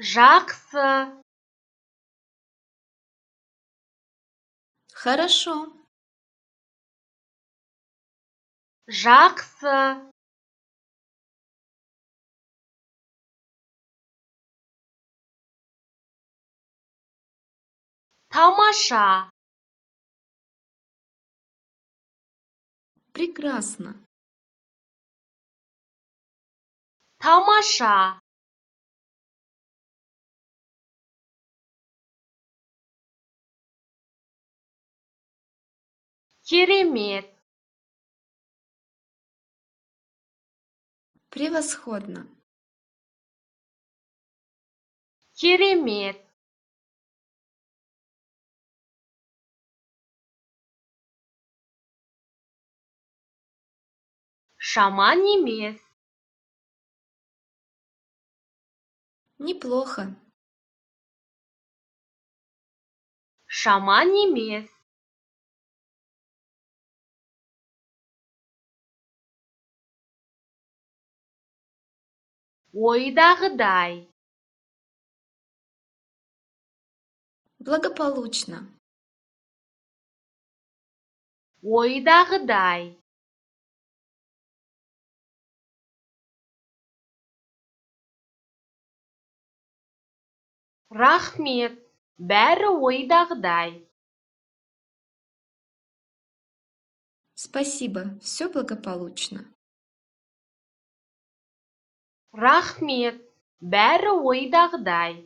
Жақсы. Хорошо. Жақсы. Тамаша. Прекрасно. Тамаша. Керемет. Превосходно. Керемет. Жаман емес. Неплохо. Жаман емес. Ойдағыдай. Благополучно. Ойдағыдай. Рахмет. Бәрі ойдағыдай. Спасибо, все благополучно. Рахмет. Бәрі ойдағыдай.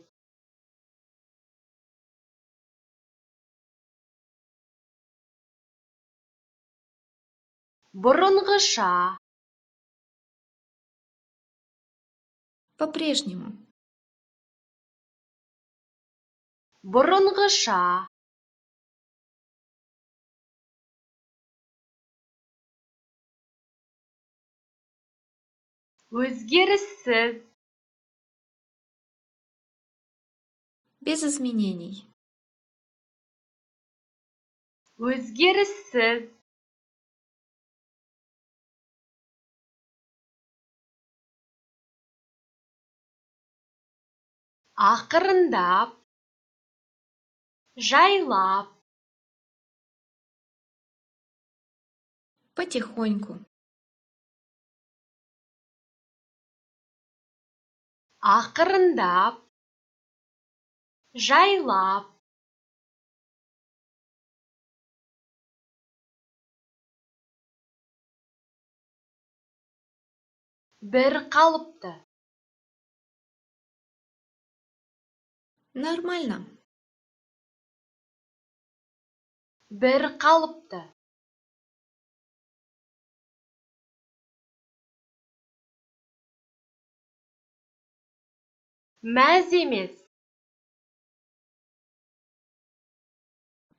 Бұрынғыша. По-прежнему. Бұрынғыша. Өзгеріссіз. Без изменений. Өзгеріссіз. Ақырындап. Жайлап. Потихоньку. Ақырындап. Жайлап. Бір қалыпты. Нормально. Бір қалыпты. Мәз емес.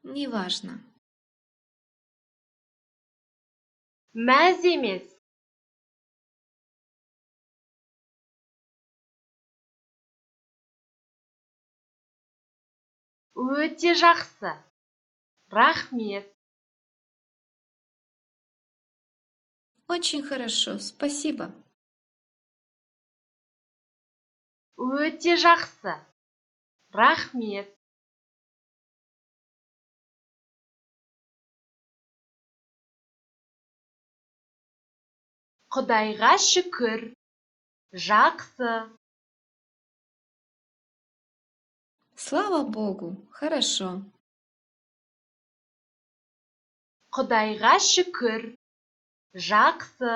Неважно. Мәз емес. Өте жақсы. Рахмет. Очень хорошо, спасибо. Өте жақсы. Рахмет. Құдайға шүкір. Жақсы. Слава Богу, хорошо. Құдайға шүкір. Жақсы.